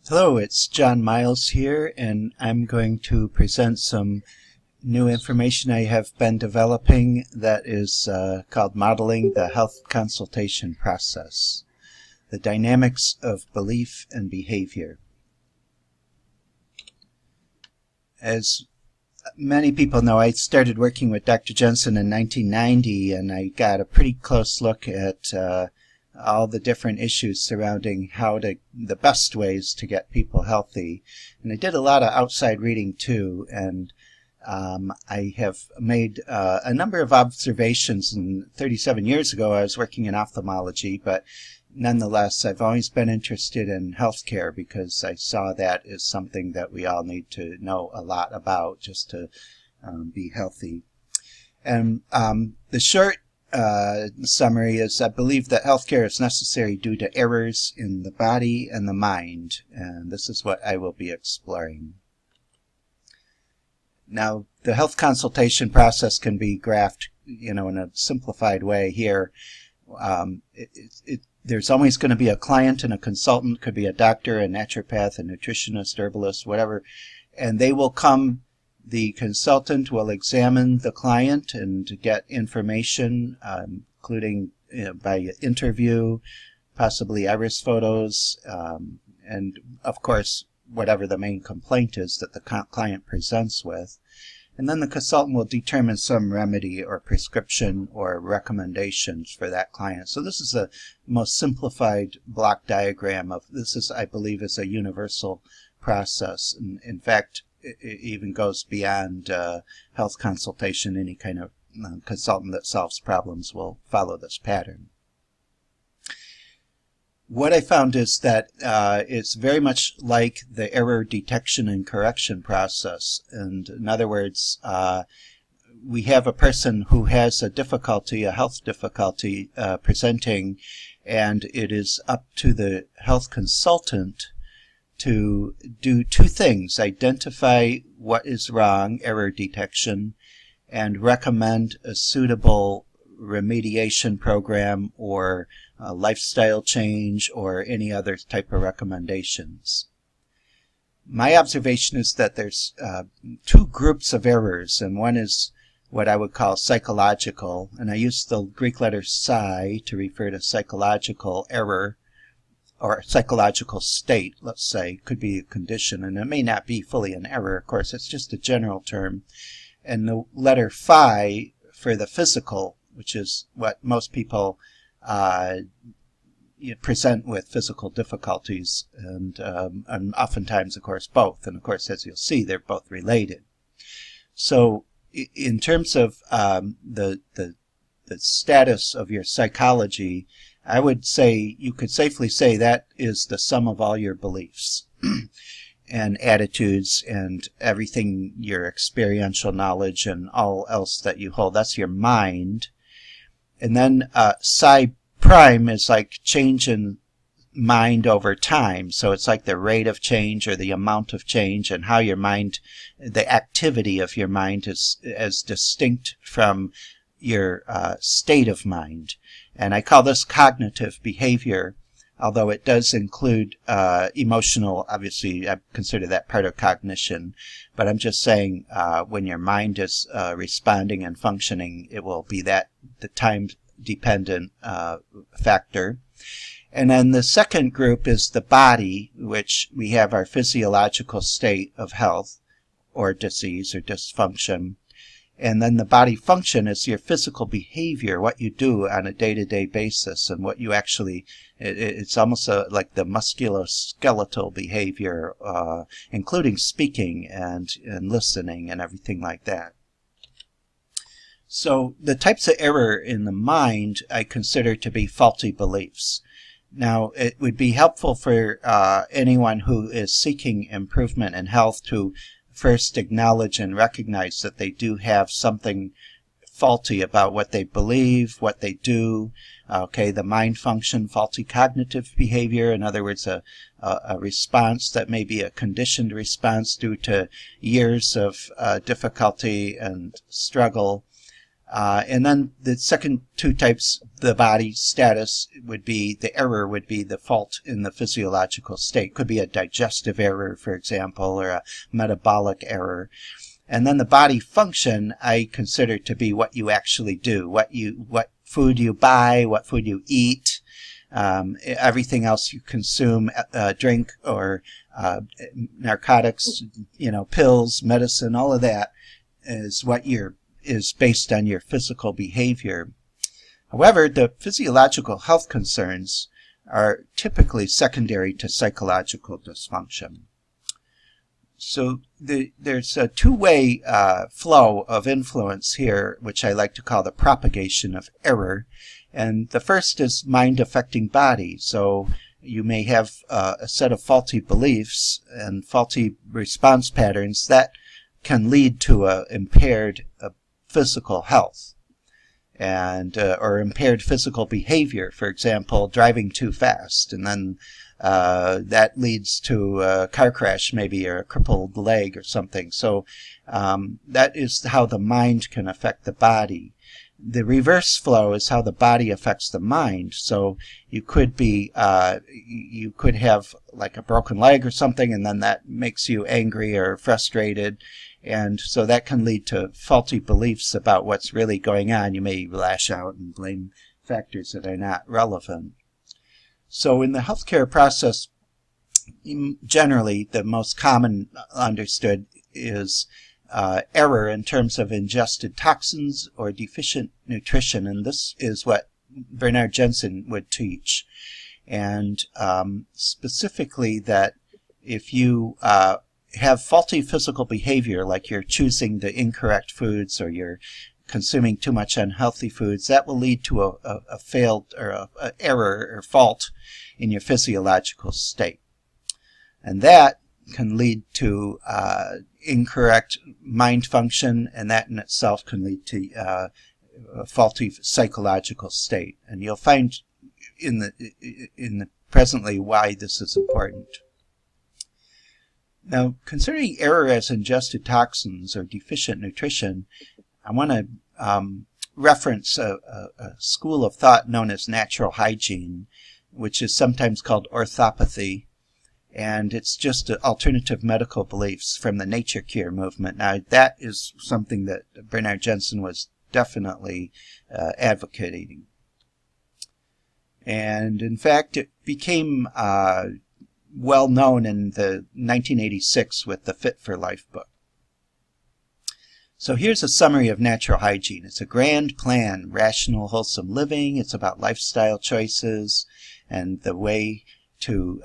Hello, it's John Miles here, and I'm going to present some new information I have been developing that is called Modeling the Health Consultation Process, the Dynamics of Belief and Behavior. As many people know, I started working with Dr. Jensen in 1990, and I got a pretty close look at all the different issues surrounding the best ways to get people healthy. And I did a lot of outside reading too, and I have made a number of observations. And 37 years ago I was working in ophthalmology, but nonetheless I've always been interested in healthcare because I saw that as something that we all need to know a lot about just to be healthy. And the short summary is I believe that healthcare is necessary due to errors in the body and the mind, and this is what I will be exploring. Now, the health consultation process can be graphed, in a simplified way here. There's always going to be a client and a consultant, could be a doctor, a naturopath, a nutritionist, herbalist, whatever, and they will come. The consultant will examine the client and get information, including by interview, possibly iris photos, and of course whatever the main complaint is that the client presents with. And then the consultant will determine some remedy or prescription or recommendations for that client. So this is the most simplified block diagram of this. Is, I believe, is a universal process. And in fact, it even goes beyond health consultation. Any kind of consultant that solves problems will follow this pattern. What I found is that it's very much like the error detection and correction process. And in other words, we have a person who has a difficulty, a health difficulty presenting, and it is up to the health consultant to do two things: identify what is wrong, error detection, and recommend a suitable remediation program or a lifestyle change or any other type of recommendations. My observation is that there's two groups of errors, and one is what I would call psychological, and I use the Greek letter psi to refer to psychological error, or psychological state, let's say. Could be a condition, and it may not be fully an error, of course, it's just a general term. And the letter phi for the physical, which is what most people present with physical difficulties, and oftentimes, of course, both. And of course, as you'll see, they're both related. So in terms of the status of your psychology, I would say you could safely say that is the sum of all your beliefs and attitudes and everything, your experiential knowledge and all else that you hold. That's your mind. And then psi prime is like change in mind over time. So it's like the rate of change or the amount of change, and how your mind, the activity of your mind is as distinct from your state of mind. And I call this cognitive behavior, although it does include emotional. Obviously, I consider that part of cognition. But I'm just saying when your mind is responding and functioning, it will be the time-dependent factor. And then the second group is the body, which we have our physiological state of health or disease or dysfunction. And then the body function is your physical behavior, what you do on a day-to-day basis, and what you actually, it's almost like the musculoskeletal behavior, including speaking and listening and everything like that. So the types of error in the mind I consider to be faulty beliefs. Now, it would be helpful for anyone who is seeking improvement in health to first acknowledge and recognize that they do have something faulty about what they believe, what they do. Okay, the mind function, faulty cognitive behavior, in other words, a response that may be a conditioned response due to years of difficulty and struggle. And then the second two types, the body status would be, the error would be the fault in the physiological state. Could be a digestive error, for example, or a metabolic error. And then the body function I consider to be what you actually do, what food you buy, what food you eat, everything else you consume, drink or narcotics, pills, medicine, all of that is is based on your physical behavior. However, the physiological health concerns are typically secondary to psychological dysfunction. So there's a two-way flow of influence here, which I like to call the propagation of error. And the first is mind affecting body. So you may have a set of faulty beliefs and faulty response patterns that can lead to impaired physical health and or impaired physical behavior. For example, driving too fast, and then that leads to a car crash maybe, or a crippled leg or something. So that is how the mind can affect the body. The reverse flow is how the body affects the mind. So you could you could have like a broken leg or something, and then that makes you angry or frustrated. And so that can lead to faulty beliefs about what's really going on. You may lash out and blame factors that are not relevant. So in the healthcare process, generally the most common understood is error in terms of ingested toxins or deficient nutrition. And this is what Bernard Jensen would teach. And specifically that if you have faulty physical behavior, like you're choosing the incorrect foods or you're consuming too much unhealthy foods, that will lead to a failed or a error or fault in your physiological state. And that can lead to incorrect mind function, and that in itself can lead to a faulty psychological state. And you'll find in the presently why this is important. Now, considering error as ingested toxins or deficient nutrition, I want to reference a school of thought known as natural hygiene, which is sometimes called orthopathy, and it's just alternative medical beliefs from the nature cure movement. Now, that is something that Bernard Jensen was definitely advocating. And in fact, it became well known in the 1986 with the Fit for Life book. So here's a summary of natural hygiene. It's a grand plan, rational, wholesome living. It's about lifestyle choices and the way to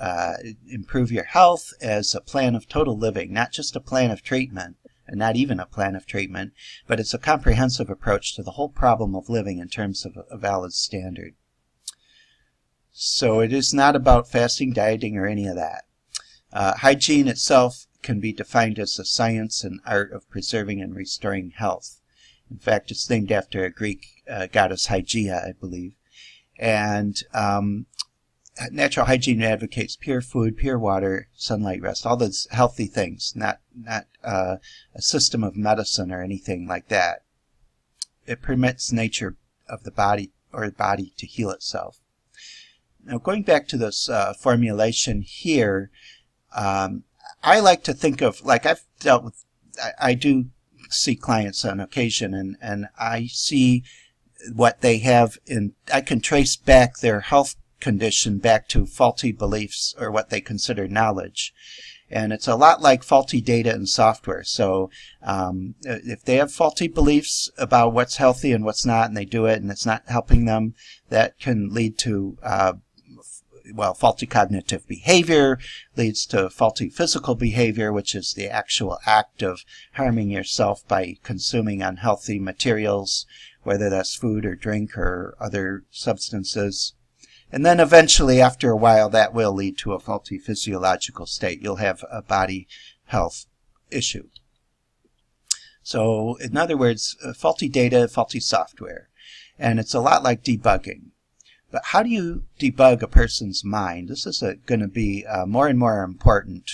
improve your health as a plan of total living, not just a plan of treatment, and not even a plan of treatment, but it's a comprehensive approach to the whole problem of living in terms of a valid standard. So it is not about fasting, dieting, or any of that. Hygiene itself can be defined as the science and art of preserving and restoring health. In fact, it's named after a Greek goddess Hygiene, I believe. And natural hygiene advocates pure food, pure water, sunlight, rest, all those healthy things, not a system of medicine or anything like that. It permits nature of the body or the body to heal itself. Now, going back to this formulation here, I like to think of, like I've dealt with, I do see clients on occasion, and I see what they have I can trace back their health condition back to faulty beliefs or what they consider knowledge. And it's a lot like faulty data and software. So if they have faulty beliefs about what's healthy and what's not, and they do it and it's not helping them, that can lead to faulty cognitive behavior, leads to faulty physical behavior, which is the actual act of harming yourself by consuming unhealthy materials, whether that's food or drink or other substances. And then eventually, after a while, that will lead to a faulty physiological state. You'll have a body health issue. So, in other words, faulty data, faulty software. And it's a lot like debugging. But how do you debug a person's mind? This is going to be more and more important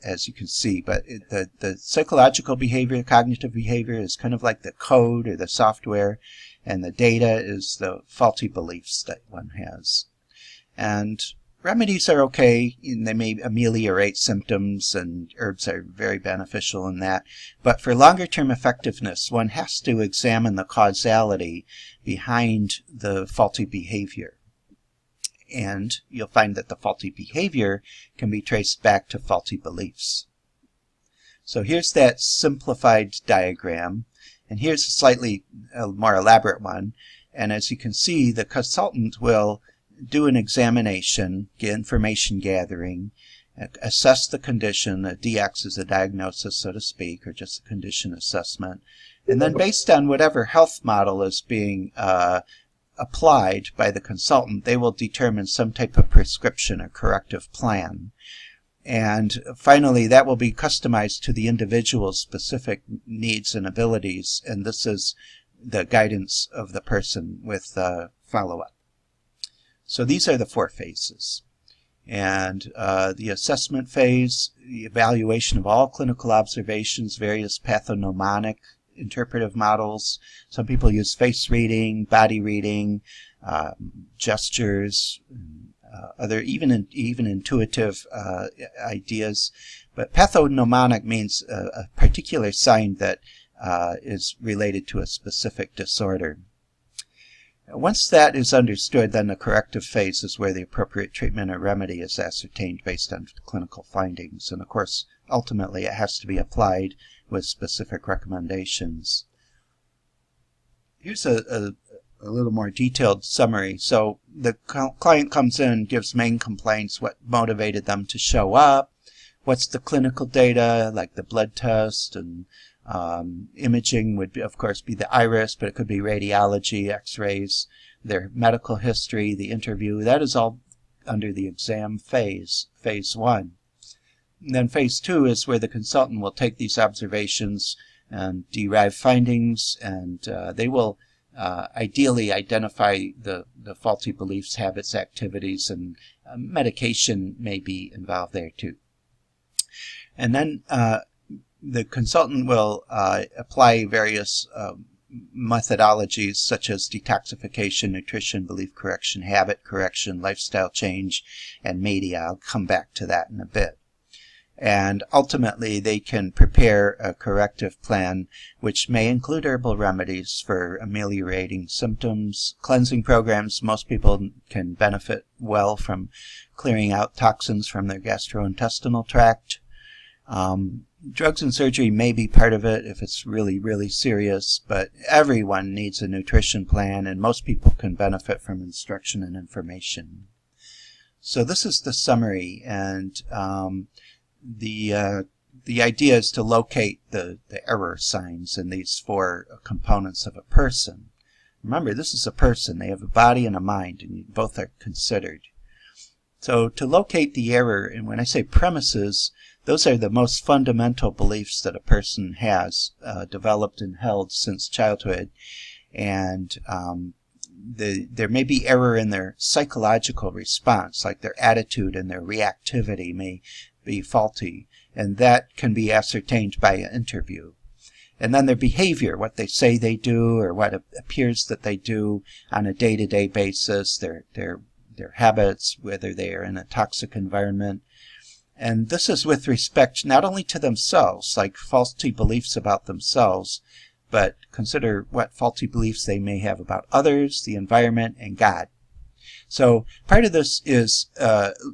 as you can see. But the psychological behavior, cognitive behavior is kind of like the code or the software, and the data is the faulty beliefs that one has. And remedies are okay, and they may ameliorate symptoms, and herbs are very beneficial in that. But for longer-term effectiveness, one has to examine the causality behind the faulty behavior. And you'll find that the faulty behavior can be traced back to faulty beliefs. So here's that simplified diagram, and here's a slightly more elaborate one. And as you can see, the consultant will do an examination, get information gathering, assess the condition. A DX is a diagnosis, so to speak, or just a condition assessment. And then based on whatever health model is being applied by the consultant, they will determine some type of prescription or corrective plan. And finally, that will be customized to the individual's specific needs and abilities, and this is the guidance of the person with follow-up. So these are the 4 phases. And the assessment phase, the evaluation of all clinical observations, various pathognomonic interpretive models. Some people use face reading, body reading, gestures, other even intuitive ideas. But pathognomonic means a particular sign that is related to a specific disorder. Once that is understood, then the corrective phase is where the appropriate treatment or remedy is ascertained based on clinical findings. And of course, ultimately, it has to be applied with specific recommendations. Here's a little more detailed summary. So the client comes in, gives main complaints, what motivated them to show up, what's the clinical data, like the blood test, and imaging would, be, of course, be the iris, but it could be radiology, x-rays, their medical history, the interview. That is all under the exam phase, phase 1. And then phase 2 is where the consultant will take these observations and derive findings, and they will ideally identify the faulty beliefs, habits, activities, and medication may be involved there too. And then the consultant will apply various methodologies such as detoxification, nutrition, belief correction, habit correction, lifestyle change, and media. I'll come back to that in a bit. And ultimately, they can prepare a corrective plan which may include herbal remedies for ameliorating symptoms, cleansing programs. Most people can benefit well from clearing out toxins from their gastrointestinal tract. Drugs and surgery may be part of it if it's really, really serious, but everyone needs a nutrition plan, and most people can benefit from instruction and information. So this is the summary, and the idea is to locate the error signs in these 4 components of a person. Remember, this is a person. They have a body and a mind, and both are considered. So to locate the error, and when I say premises, those are the most fundamental beliefs that a person has developed and held since childhood. And there may be error in their psychological response, like their attitude and their reactivity may be faulty, and that can be ascertained by an interview. And then their behavior, what they say they do or what appears that they do on a day-to-day basis, their habits, whether they are in a toxic environment. And this is with respect not only to themselves, like faulty beliefs about themselves, but consider what faulty beliefs they may have about others, the environment, and God. So part of this is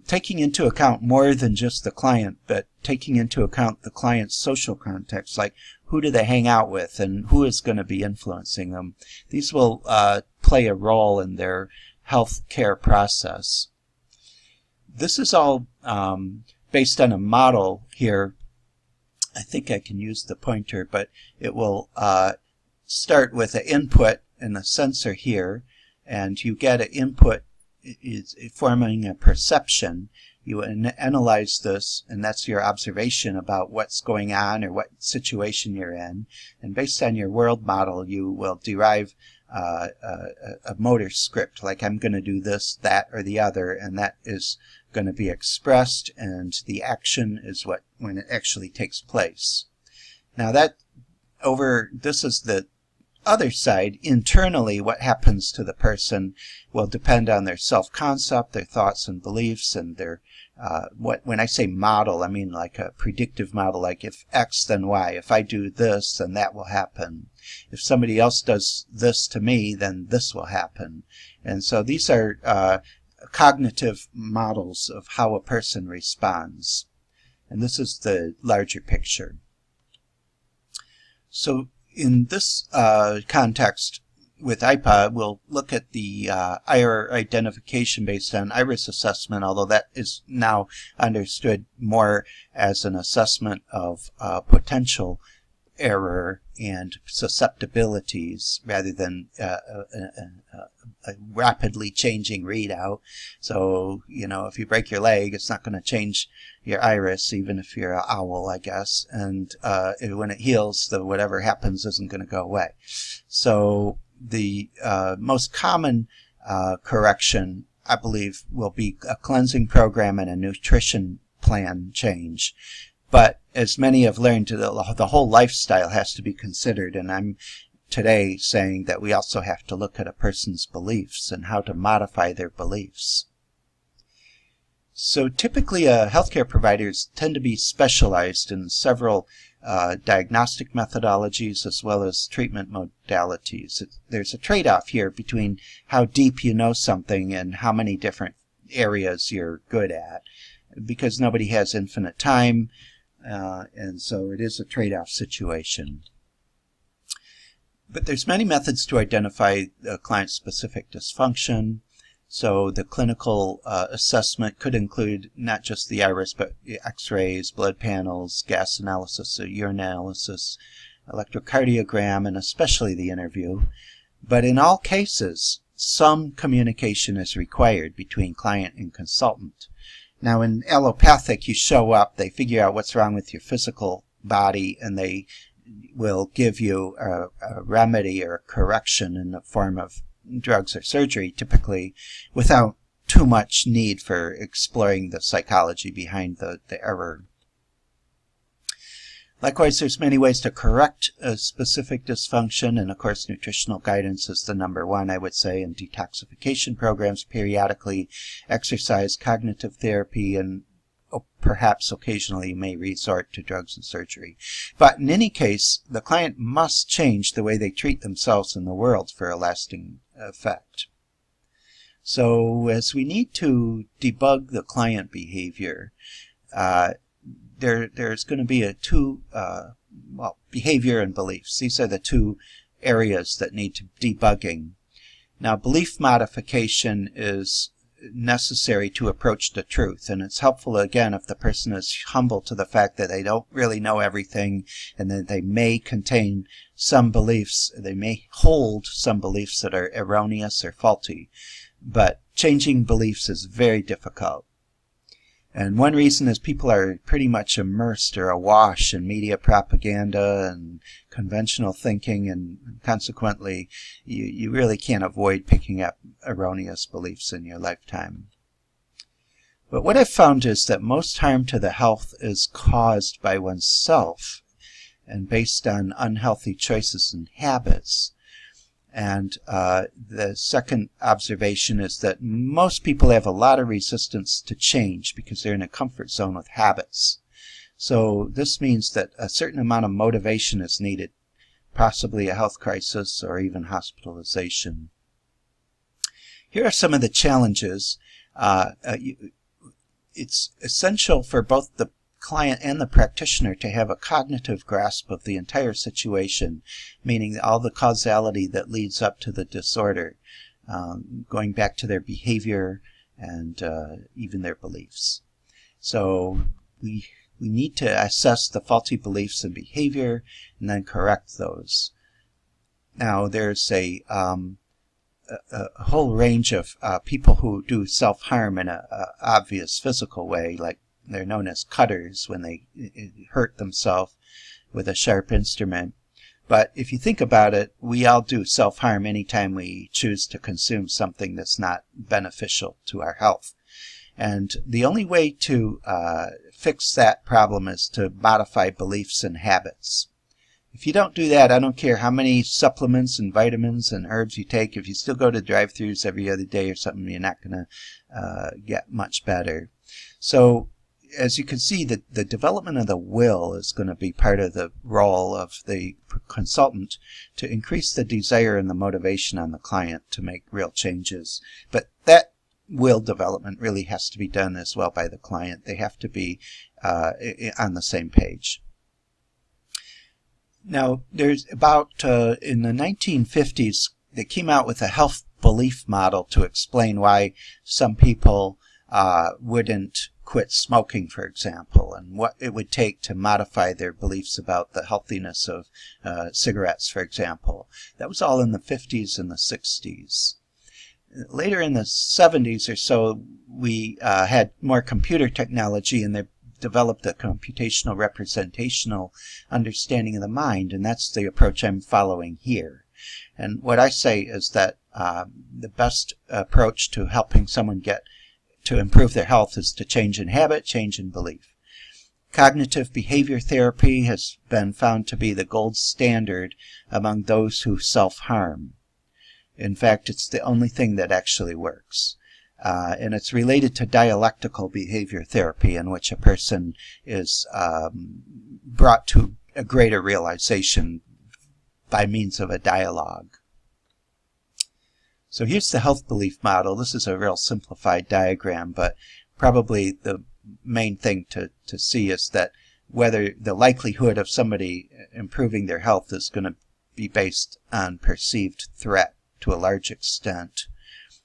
taking into account more than just the client, but taking into account the client's social context, like who do they hang out with and who is going to be influencing them. These will play a role in their health care process. This is all based on a model here. I think I can use the pointer, but it will start with an input and a sensor here, and you get an input is forming a perception. You analyze this, and that's your observation about what's going on or what situation you're in. And based on your world model, you will derive a motor script, like I'm going to do this, that, or the other, and that is going to be expressed, and the action is when it actually takes place. Now this is the other side. Internally, what happens to the person will depend on their self-concept, their thoughts and beliefs, and their when I say model, I mean like a predictive model, like if X then Y. If I do this, then that will happen. If somebody else does this to me, then this will happen. And so these are cognitive models of how a person responds. And this is the larger picture. So in this context with IPA, we'll look at the error identification based on iris assessment, although that is now understood more as an assessment of potential error and susceptibilities rather than a rapidly changing readout. So, if you break your leg, it's not going to change your iris, even if you're an owl, I guess. And when it heals, whatever happens isn't going to go away. So the most common correction, I believe, will be a cleansing program and a nutrition plan change. But as many have learned, the whole lifestyle has to be considered, and I'm today saying that we also have to look at a person's beliefs and how to modify their beliefs. So typically healthcare providers tend to be specialized in several diagnostic methodologies as well as treatment modalities. There's a trade-off here between how deep you know something and how many different areas you're good at, because nobody has infinite time. And so it is a trade-off situation. But there's many methods to identify the client-specific dysfunction. So the clinical assessment could include not just the iris, but x-rays, blood panels, gas analysis, urine analysis, electrocardiogram, and especially the interview. But in all cases, some communication is required between client and consultant. Now, in allopathic, you show up, they figure out what's wrong with your physical body, and they will give you a remedy or a correction in the form of drugs or surgery, typically, without too much need for exploring the psychology behind the error. Likewise, there's many ways to correct a specific dysfunction, and of course nutritional guidance is the number one, I would say, and detoxification programs periodically, exercise, cognitive therapy, and perhaps occasionally you may resort to drugs and surgery. But in any case, the client must change the way they treat themselves in the world for a lasting effect. So as we need to debug the client behavior, there's going to be behavior and beliefs. These are the two areas that need to debugging. Now, belief modification is necessary to approach the truth, and it's helpful, again, if the person is humble to the fact that they don't really know everything, and that they may contain some beliefs, they may hold some beliefs that are erroneous or faulty. But changing beliefs is very difficult. And one reason is people are pretty much immersed or awash in media propaganda and conventional thinking, and consequently you really can't avoid picking up erroneous beliefs in your lifetime. But what I've found is that most harm to the health is caused by oneself and based on unhealthy choices and habits. And the second observation is that most people have a lot of resistance to change because they're in a comfort zone with habits. So this means that a certain amount of motivation is needed, possibly a health crisis or even hospitalization. Here are some of the challenges. It's essential for both the client and the practitioner to have a cognitive grasp of the entire situation, meaning all the causality that leads up to the disorder, going back to their behavior and even their beliefs. So we need to assess the faulty beliefs and behavior and then correct those. Now, there's a whole range of people who do self-harm in an obvious physical way, like they're known as cutters when they hurt themselves with a sharp instrument. But if you think about it, we all do self-harm anytime we choose to consume something that's not beneficial to our health. And the only way to fix that problem is to modify beliefs and habits. If you don't do that, I don't care how many supplements and vitamins and herbs you take. If you still go to drive-thrus every other day or something, you're not going to get much better. So as you can see, the development of the will is going to be part of the role of the consultant to increase the desire and the motivation on the client to make real changes. But that will development really has to be done as well by the client. They have to be on the same page. Now, there's about, in the 1950s, they came out with a health belief model to explain why some people wouldn't quit smoking, for example, and what it would take to modify their beliefs about the healthiness of cigarettes, for example. That was all in the 50s and the 60s. Later in the 70s or so, we had more computer technology, and they developed a computational representational understanding of the mind, and that's the approach I'm following here. And what I say is that the best approach to helping someone get to improve their health is to change in habit, change in belief. Cognitive behavior therapy has been found to be the gold standard among those who self-harm. In fact, it's the only thing that actually works. And it's related to dialectical behavior therapy, in which a person is brought to a greater realization by means of a dialogue. So here's the health belief model. This is a real simplified diagram, but probably the main thing to see is that whether the likelihood of somebody improving their health is going to be based on perceived threat to a large extent,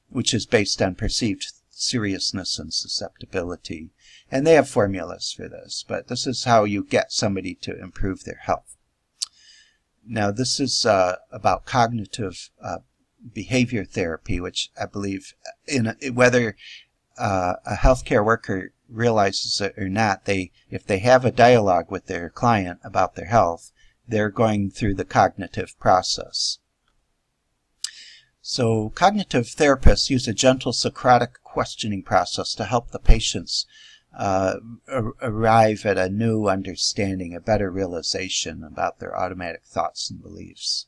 which is based on perceived seriousness and susceptibility. And they have formulas for this, but this is how you get somebody to improve their health. Now, this is about cognitive behavior therapy, which I believe, whether a healthcare worker realizes it or not, if they have a dialogue with their client about their health, they're going through the cognitive process. So cognitive therapists use a gentle Socratic questioning process to help the patients arrive at a new understanding, a better realization about their automatic thoughts and beliefs.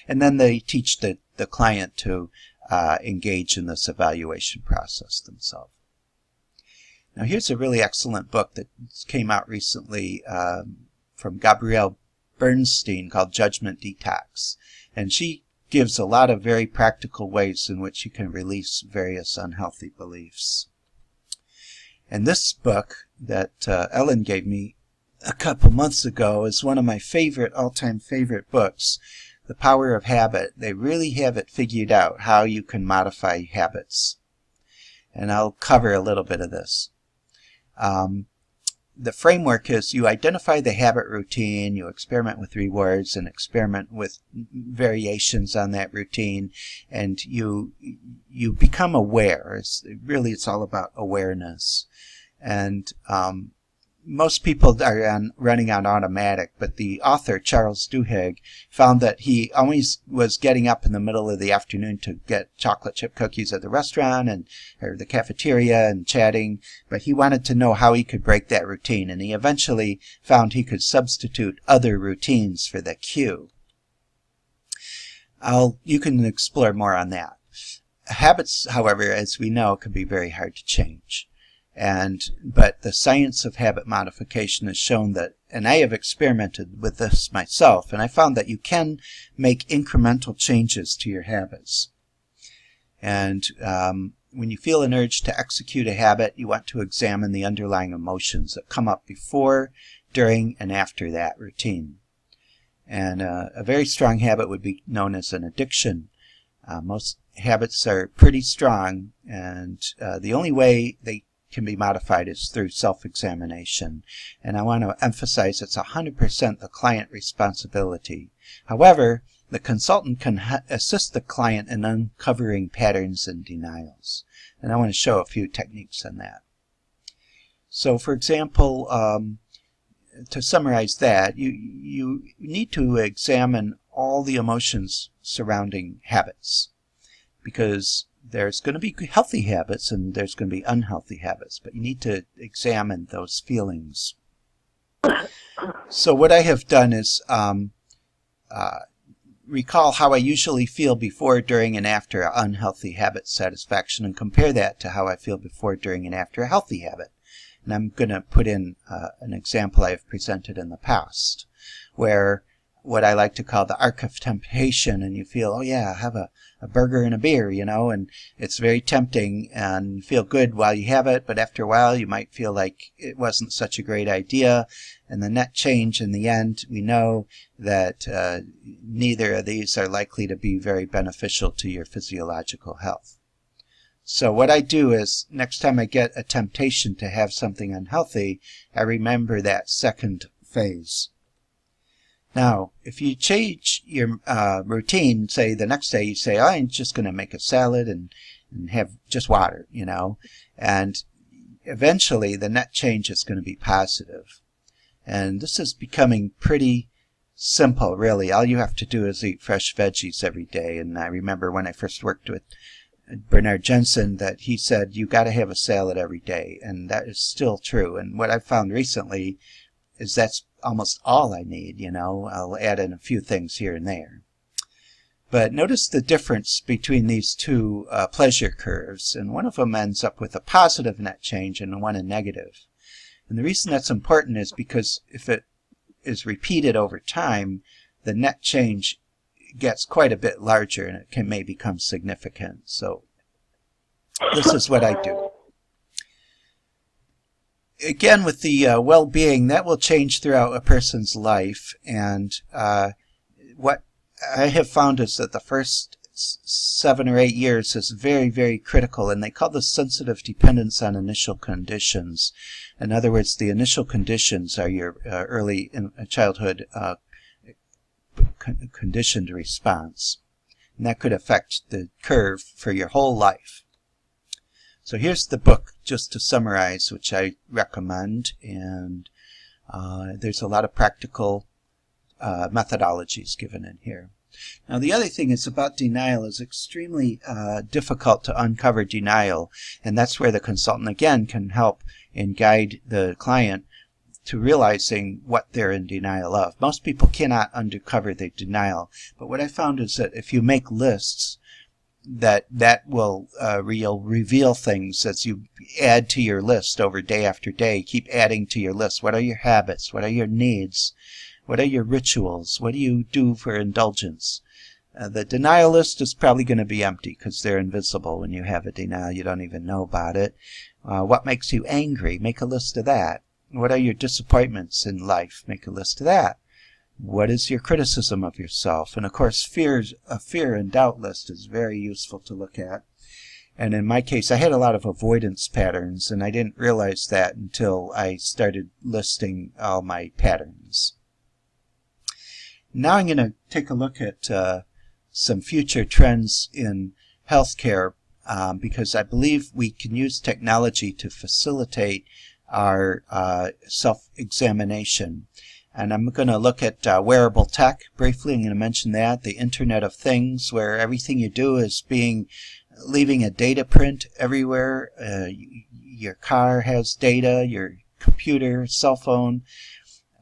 And then they teach the client to engage in this evaluation process themselves. Now, here's a really excellent book that came out recently from Gabrielle Bernstein called Judgment Detox. And she gives a lot of very practical ways in which you can release various unhealthy beliefs. And this book that Ellen gave me a couple months ago is one of my all-time favorite books, The Power of Habit. They really have it figured out how you can modify habits. And I'll cover a little bit of this. The framework is you identify the habit routine, you experiment with rewards and experiment with variations on that routine, and you become aware. It's all about awareness. And most people are running on automatic, but the author, Charles Duhigg, found that he always was getting up in the middle of the afternoon to get chocolate chip cookies at the restaurant or the cafeteria and chatting, but he wanted to know how he could break that routine, and he eventually found he could substitute other routines for the cue. You can explore more on that. Habits, however, as we know, can be very hard to change. But the science of habit modification has shown that, and I have experimented with this myself, and I found that you can make incremental changes to your habits. And when you feel an urge to execute a habit, you want to examine the underlying emotions that come up before, during, and after that routine. And a very strong habit would be known as an addiction. Most habits are pretty strong, and the only way they can be modified is through self-examination. And I want to emphasize it's 100% the client responsibility. However, the consultant can assist the client in uncovering patterns and denials. And I want to show a few techniques on that. So, for example, to summarize that, you need to examine all the emotions surrounding habits, because there's going to be healthy habits and there's going to be unhealthy habits, but you need to examine those feelings. So what I have done is recall how I usually feel before, during, and after an unhealthy habit satisfaction, and compare that to how I feel before, during, and after a healthy habit. And I'm going to put in an example I've presented in the past, where what I like to call the arc of temptation, and you feel, oh yeah, have a burger and a beer, you know, and it's very tempting and you feel good while you have it, but after a while you might feel like it wasn't such a great idea, and the net change in the end, we know that neither of these are likely to be very beneficial to your physiological health. So what I do is, next time I get a temptation to have something unhealthy, I remember that second phase. Now, if you change your routine, say the next day you say, oh, I'm just going to make a salad and have just water, you know, and eventually the net change is going to be positive. And this is becoming pretty simple, really. All you have to do is eat fresh veggies every day. And I remember when I first worked with Bernard Jensen that he said, you got to have a salad every day. And that is still true. And what I've found recently is that's almost all I need, you know. I'll add in a few things here and there. But notice the difference between these two pleasure curves, and one of them ends up with a positive net change and one a negative. And the reason that's important is because if it is repeated over time, the net change gets quite a bit larger and it may become significant. So this is what I do. Again, with the well-being, that will change throughout a person's life, and what I have found is that the first 7 or 8 years is very, very critical, and they call this sensitive dependence on initial conditions. In other words, the initial conditions are your early childhood conditioned response, and that could affect the curve for your whole life. So here's the book, just to summarize, which I recommend, and there's a lot of practical methodologies given in here. Now the other thing is about denial is extremely difficult to uncover denial, and that's where the consultant again can help and guide the client to realizing what they're in denial of. Most people cannot uncover their denial, but what I found is that if you make lists, that will reveal things as you add to your list over day after day. Keep adding to your list. What are your habits? What are your needs? What are your rituals? What do you do for indulgence? The denial list is probably going to be empty because they're invisible. When you have a denial, you don't even know about it. What makes you angry? Make a list of that. What are your disappointments in life? Make a list of that. What is your criticism of yourself? And of course, a fear and doubt list is very useful to look at. And in my case, I had a lot of avoidance patterns, and I didn't realize that until I started listing all my patterns. Now I'm going to take a look at some future trends in healthcare, because I believe we can use technology to facilitate our self-examination. And I'm going to look at wearable tech briefly. I'm going to mention that, the Internet of Things, where everything you do is leaving a data print everywhere. Your car has data, your computer, cell phone.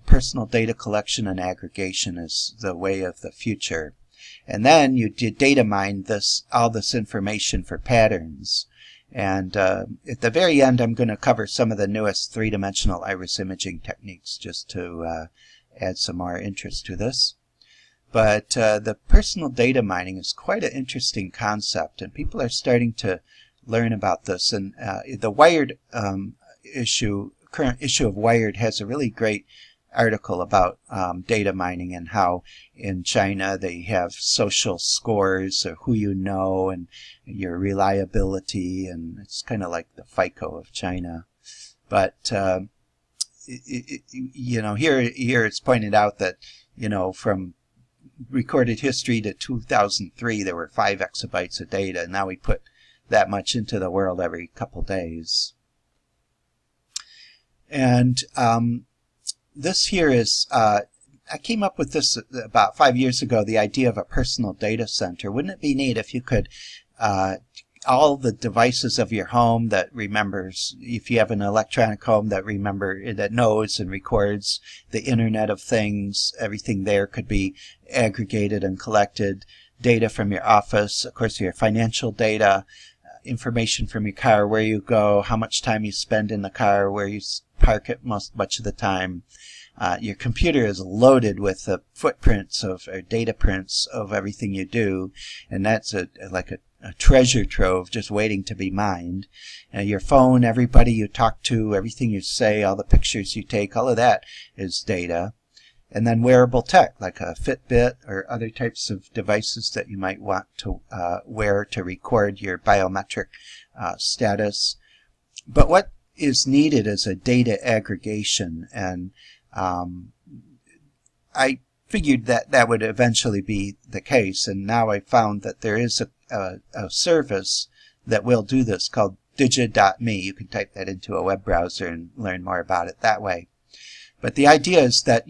Personal data collection and aggregation is the way of the future. And then you data mine all this information for patterns. And at the very end, I'm going to cover some of the newest three-dimensional iris imaging techniques just to add some more interest to this. But the personal data mining is quite an interesting concept, and people are starting to learn about this. And the Wired current issue of Wired has a really great article about data mining and how in China they have social scores of who you know and your reliability, and it's kind of like the FICO of China. But you know, here it's pointed out that, you know, from recorded history to 2003 there were 5 exabytes of data, and now we put that much into the world every couple days. And this here is, I came up with this about 5 years ago, the idea of a personal data center. Wouldn't it be neat if you could, all the devices of your home that remembers, if you have an electronic home that knows and records the Internet of Things, everything there could be aggregated and collected, data from your office, of course your financial data, information from your car, where you go, how much time you spend in the car, where you park it much of the time. Your computer is loaded with the footprints or data prints of everything you do, and that's like a treasure trove just waiting to be mined. Your phone, everybody you talk to, everything you say, all the pictures you take, all of that is data. And then wearable tech, like a Fitbit or other types of devices that you might want to wear to record your biometric status. But what is needed is a data aggregation, and I figured that that would eventually be the case, and now I found that there is a service that will do this called digi.me. You can type that into a web browser and learn more about it that way. But the idea is that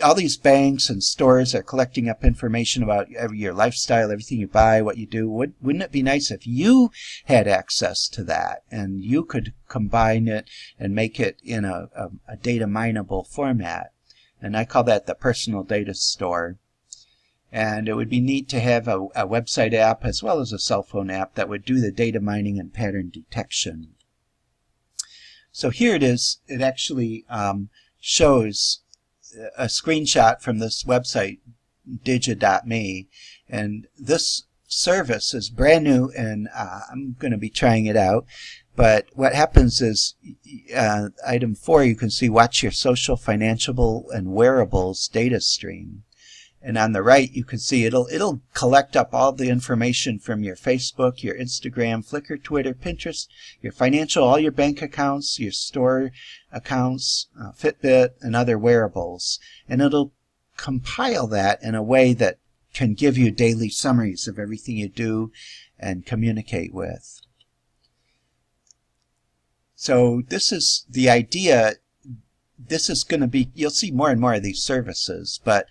all these banks and stores are collecting up information about your lifestyle, everything you buy, what you do. Wouldn't it be nice if you had access to that and you could combine it and make it in a data mineable format? And I call that the personal data store. And it would be neat to have a website app as well as a cell phone app that would do the data mining and pattern detection. So here it is. It actually shows a screenshot from this website, digi.me, and this service is brand new, and I'm going to be trying it out. But what happens is, item 4, you can see watch your social, financial, and wearables data stream. And on the right, you can see it'll collect up all the information from your Facebook, your Instagram, Flickr, Twitter, Pinterest, your financial, all your bank accounts, your store accounts, Fitbit, and other wearables. And it'll compile that in a way that can give you daily summaries of everything you do and communicate with. So this is the idea. This is going to be, you'll see more and more of these services, but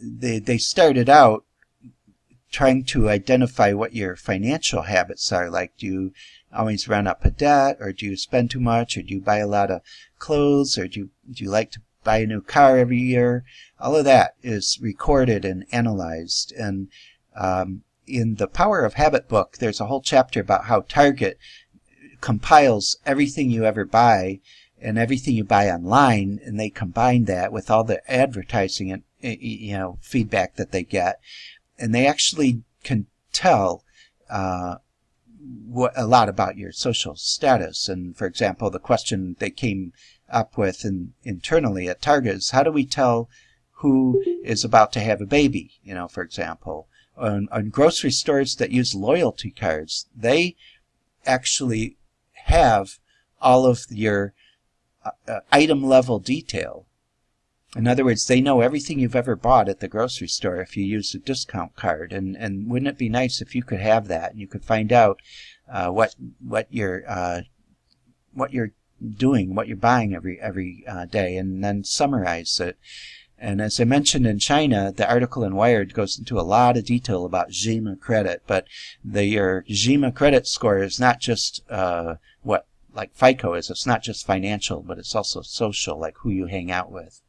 they started out trying to identify what your financial habits are. Like, do you always run up a debt, or do you spend too much, or do you buy a lot of clothes, or do you like to buy a new car every year? All of that is recorded and analyzed. And in the Power of Habit book, there's a whole chapter about how Target compiles everything you ever buy and everything you buy online, and they combine that with all the advertising and feedback that they get, and they actually can tell a lot about your social status. And for example, the question they came up with internally at Target is, how do we tell who is about to have a baby? For example, on grocery stores that use loyalty cards, they actually have all of your item level detail. In other words, they know everything you've ever bought at the grocery store if you use a discount card. And wouldn't it be nice if you could have that, and you could find out what you're doing, what you're buying every day, and then summarize it. And as I mentioned, in China, the article in Wired goes into a lot of detail about Hygiene credit, but your Hygiene credit score is not just like FICO is. It's not just financial, but it's also social, like who you hang out with.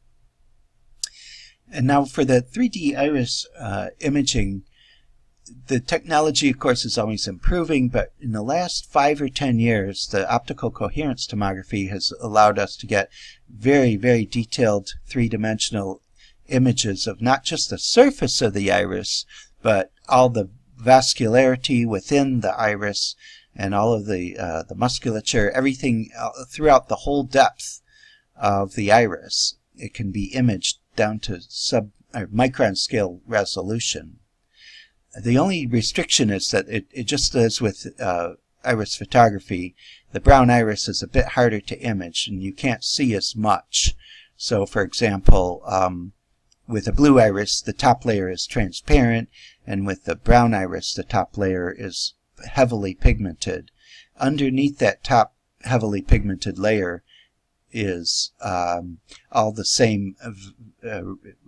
And now for the 3D iris imaging, the technology, of course, is always improving, but in the last 5 or 10 years, the optical coherence tomography has allowed us to get very, very detailed three-dimensional images of not just the surface of the iris, but all the vascularity within the iris and all of the musculature, everything throughout the whole depth of the iris. It can be imaged down to micron scale resolution. The only restriction is that it just as with iris photography, the brown iris is a bit harder to image and you can't see as much. So for example, with a blue iris, the top layer is transparent, and with the brown iris, the top layer is heavily pigmented. Underneath that top heavily pigmented layer is all the same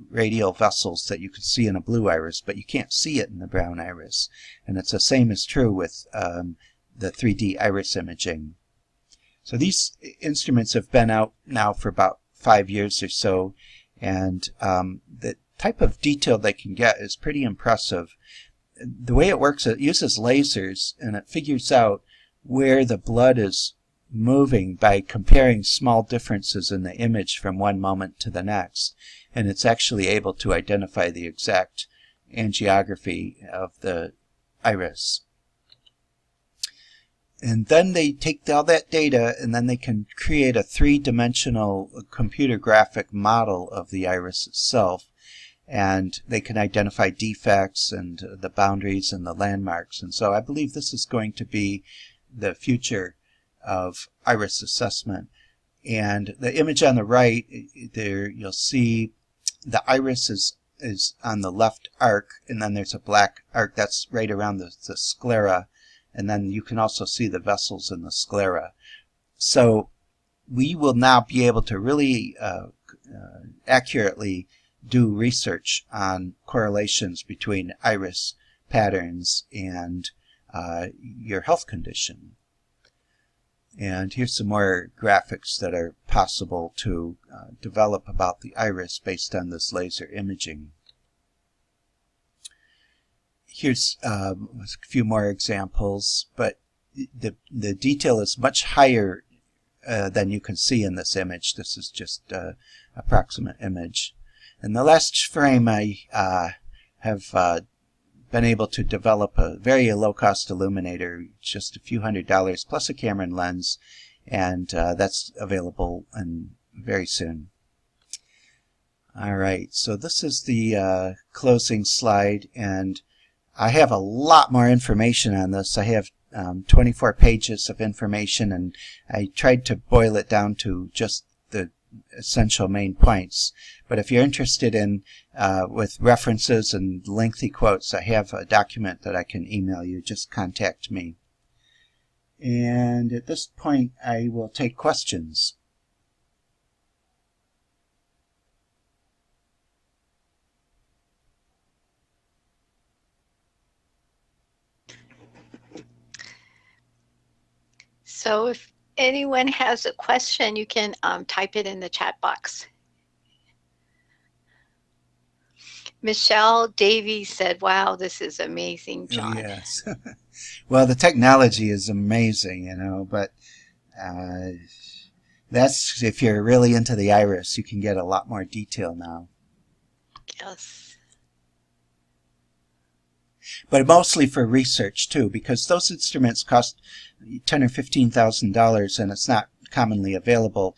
radial vessels that you could see in a blue iris, but you can't see it in the brown iris. And it's the same is true with the 3D iris imaging. So these instruments have been out now for about 5 years or so, and the type of detail they can get is pretty impressive. The way it works, it uses lasers, and it figures out where the blood is moving by comparing small differences in the image from one moment to the next. And it's actually able to identify the exact angiography of the iris. And then they take all that data, and then they can create a three-dimensional computer graphic model of the iris itself. And they can identify defects and the boundaries and the landmarks. And so I believe this is going to be the future of iris assessment. And the image on the right, there you'll see the iris is on the left arc, and then there's a black arc that's right around the sclera, and then you can also see the vessels in the sclera. So we will now be able to really accurately do research on correlations between iris patterns and your health condition. And here's some more graphics that are possible to develop about the iris based on this laser imaging. Here's a few more examples, but the detail is much higher than you can see in this image. This is just an approximate image. In the last frame, I have been able to develop a very low-cost illuminator, just a few $100s, plus a camera and lens, and that's available very soon. All right, so this is the closing slide, and I have a lot more information on this. I have 24 pages of information, and I tried to boil it down to just the essential main points. But if you're interested in with references and lengthy quotes, I have a document that I can email you. Just contact me. And at this point, I will take questions. So if anyone has a question, you can type it in the chat box. Michelle Davies said, wow, this is amazing, John. Oh, yes. Well, the technology is amazing, but that's if you're really into the iris, you can get a lot more detail now. Yes. But mostly for research too, because those instruments cost $10,000 or $15,000, and it's not commonly available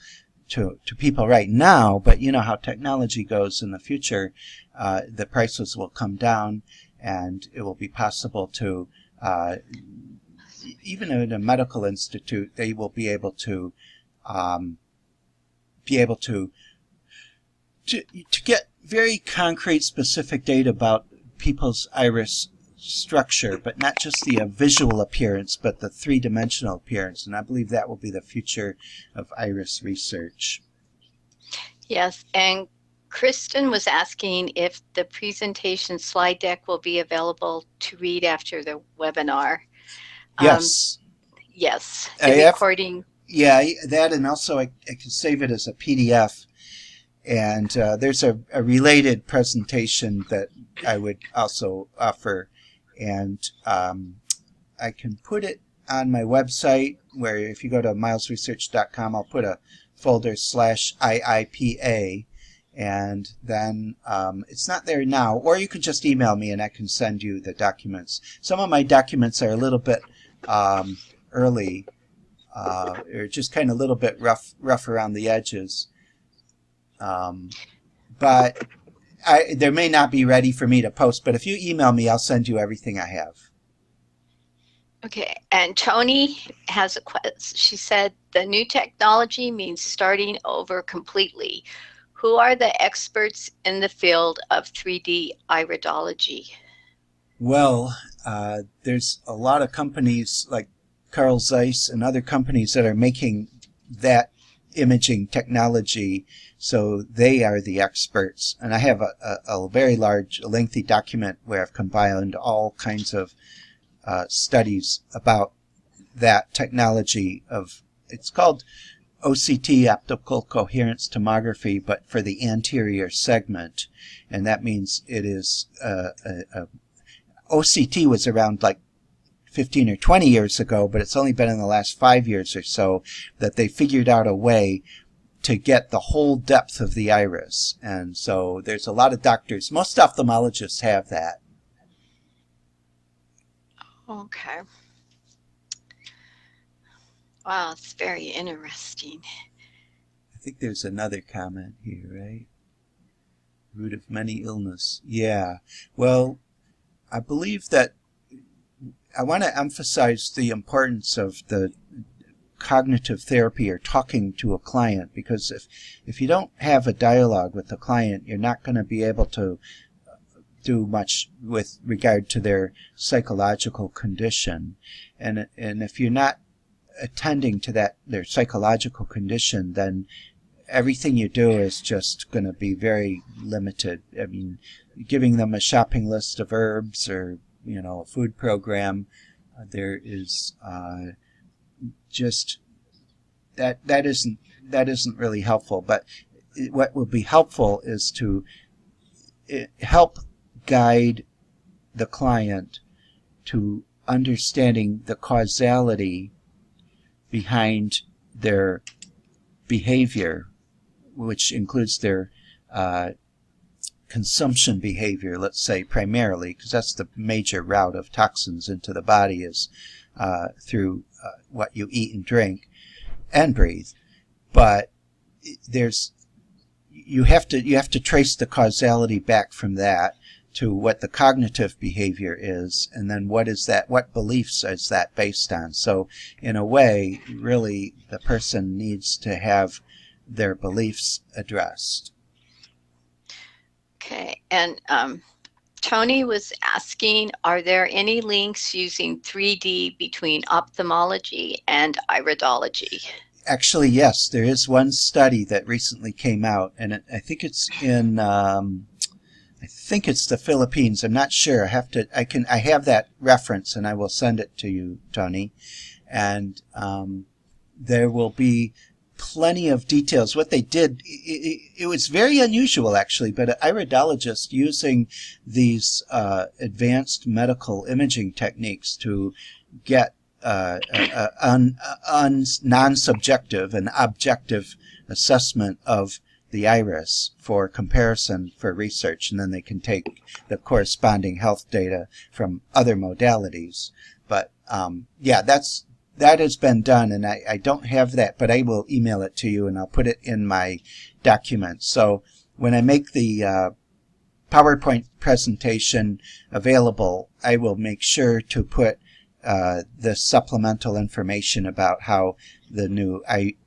to people right now. But you know how technology goes in the future. The prices will come down, and it will be possible to even in a medical institute, they will be able to get very concrete, specific data about people's iris structure, but not just the visual appearance, but the three-dimensional appearance. And I believe that will be the future of iris research. Yes, and Kristen was asking if the presentation slide deck will be available to read after the webinar. Yes. Yes, the recording. Yeah, that, and also I can save it as a PDF. And there's a related presentation that I would also offer. And I can put it on my website, where if you go to milesresearch.com, I'll put a folder /IIPA. And then it's not there now, or you can just email me and I can send you the documents. Some of my documents are a little bit early, or just kind of a little bit rough around the edges. But they may not be ready for me to post, but if you email me, I'll send you everything I have. Okay, and Tony has a question. She said, the new technology means starting over completely. Who are the experts in the field of 3D iridology? Well, there's a lot of companies like Carl Zeiss and other companies that are making that imaging technology, so they are the experts. And I have a very large, lengthy document where I've combined all kinds of studies about that technology of, it's called OCT, optical coherence tomography, but for the anterior segment. And that means it is OCT was around like 15 or 20 years ago, but it's only been in the last 5 years or so that they figured out a way to get the whole depth of the iris. And so there's a lot of doctors, most ophthalmologists have that. Okay. Wow, it's very interesting. I think there's another comment here, right? Root of many illness. Yeah. Well, I believe that I want to emphasize the importance of the cognitive therapy or talking to a client, because if you don't have a dialogue with the client, you're not going to be able to do much with regard to their psychological condition. And if you're not attending to their psychological condition, then everything you do is just going to be very limited. I mean, giving them a shopping list of herbs or, you know, a food program, there is just that isn't really helpful. But what will be helpful is to help guide the client to understanding the causality behind their behavior, which includes their consumption behavior, let's say, primarily, because that's the major route of toxins into the body, is through what you eat and drink and breathe. But you have to trace the causality back from that to what the cognitive behavior is, and then what beliefs is that based on. So in a way, really, the person needs to have their beliefs addressed. Okay, and Tony was asking, are there any links using 3D between ophthalmology and iridology? Actually, yes, there is one study that recently came out, and I think it's in I think it's the Philippines. I'm not sure. I have that reference, and I will send it to you, Tony. And there will be plenty of details. What they did, it was very unusual, actually, but an iridologist using these advanced medical imaging techniques to get non-subjective and objective assessment of the iris for comparison for research, and then they can take the corresponding health data from other modalities. But yeah, that has been done, and I don't have that, but I will email it to you, and I'll put it in my document. So when I make the PowerPoint presentation available, I will make sure to put the supplemental information about how the new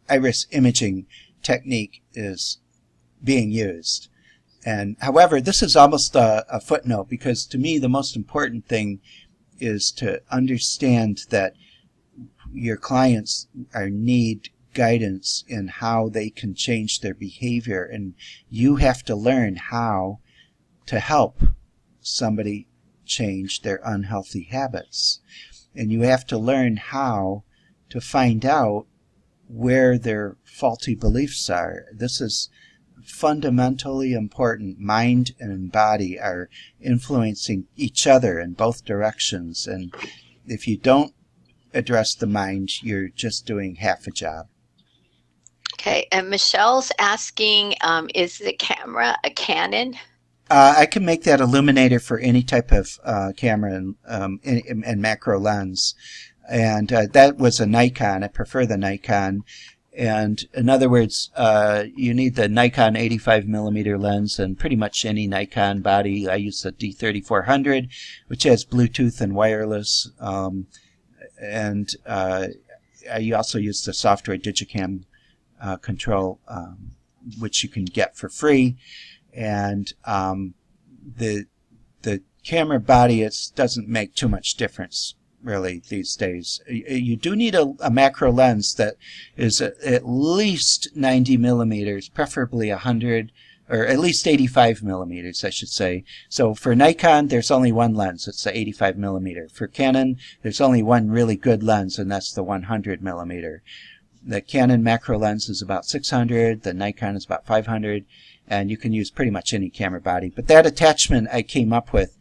iris imaging technique is being used. And however, this is almost a footnote, because to me the most important thing is to understand that your clients need guidance in how they can change their behavior, and you have to learn how to help somebody change their unhealthy habits. And you have to learn how to find out where their faulty beliefs are. This is fundamentally important. Mind and body are influencing each other in both directions, and if you don't address the mind, you're just doing half a job. Okay, and Michelle's asking, is the camera a Canon? I can make that illuminator for any type of camera and macro lens. And that was a Nikon. I prefer the Nikon. And in other words, you need the Nikon 85mm lens and pretty much any Nikon body. I use the D3400, which has Bluetooth and wireless. And I also use the software Digicam control, which you can get for free. And the camera body, it doesn't make too much difference really these days. You do need a macro lens that is at least 90 millimeters, preferably 100, or at least 85 millimeters, I should say. So for Nikon, there's only one lens. It's the 85 millimeter. For Canon, there's only one really good lens, and that's the 100 millimeter. The Canon macro lens is about 600. The Nikon is about 500. And you can use pretty much any camera body. But that attachment I came up with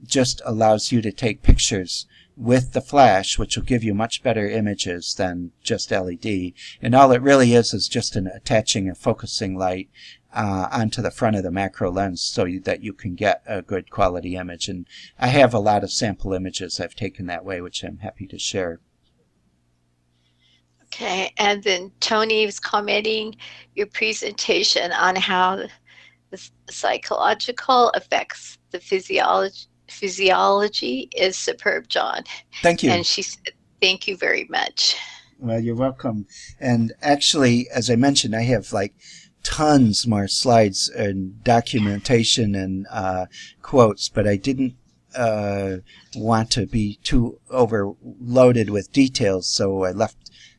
just allows you to take pictures with the flash, which will give you much better images than just LED. And all it really is just attaching a focusing light onto the front of the macro lens so that you can get a good quality image. And I have a lot of sample images I've taken that way, which I'm happy to share. Okay, and then Tony was commenting your presentation on how the psychological affects the physiology is superb, John. Thank you. And she said, thank you very much. Well, you're welcome. And actually, as I mentioned, I have like tons more slides and documentation and quotes, but I didn't want to be too overloaded with details, so I left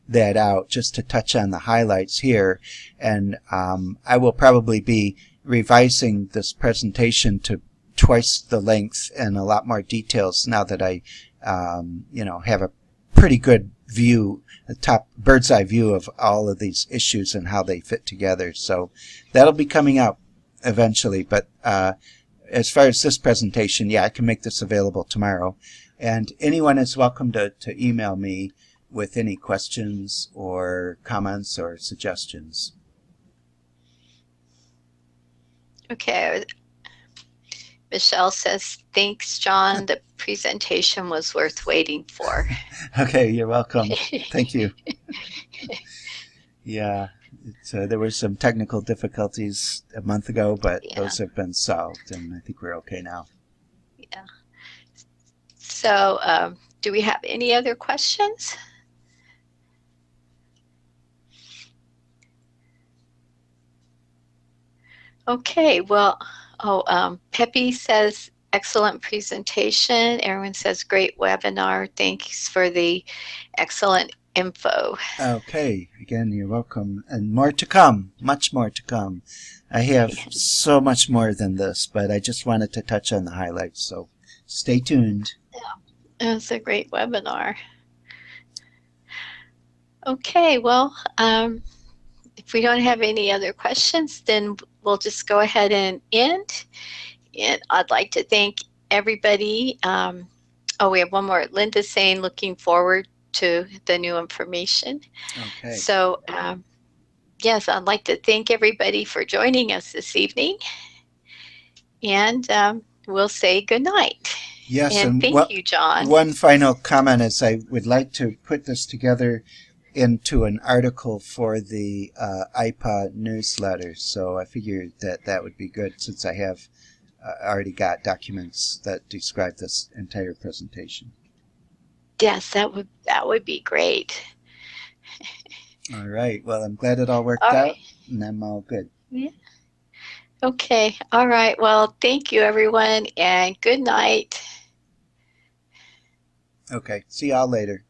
that out just to touch on the highlights here. And I will probably be revising this presentation to twice the length and a lot more details now that I have a pretty good view, a top bird's eye view of all of these issues and how they fit together. So that'll be coming out eventually. But as far as this presentation, yeah, I can make this available tomorrow. And anyone is welcome to email me with any questions or comments or suggestions. Okay. Michelle says, thanks, John. The presentation was worth waiting for. Okay, you're welcome. Thank you. Yeah, there were some technical difficulties a month ago, but those have been solved, and I think we're okay now. Yeah. So, do we have any other questions? Okay, well, Peppy says, excellent presentation. Erwin says, great webinar. Thanks for the excellent info. Okay, again, you're welcome. And more to come, much more to come. I have so much more than this, but I just wanted to touch on the highlights, so stay tuned. Yeah, it was a great webinar. Okay, well, if we don't have any other questions, then we'll just go ahead and end. And I'd like to thank everybody. We have one more. Linda saying, looking forward to the new information. Okay. So, yes, I'd like to thank everybody for joining us this evening. And we'll say good night. Yes, and thank you, John. One final comment is I would like to put this together into an article for the IPA newsletter. So I figured that would be good since I have already got documents that describe this entire presentation. Yes, that would be great. All right. Well, I'm glad it all worked out, and I'm all good. Yeah. Okay. All right. Well, thank you, everyone, and good night. Okay. See y'all later.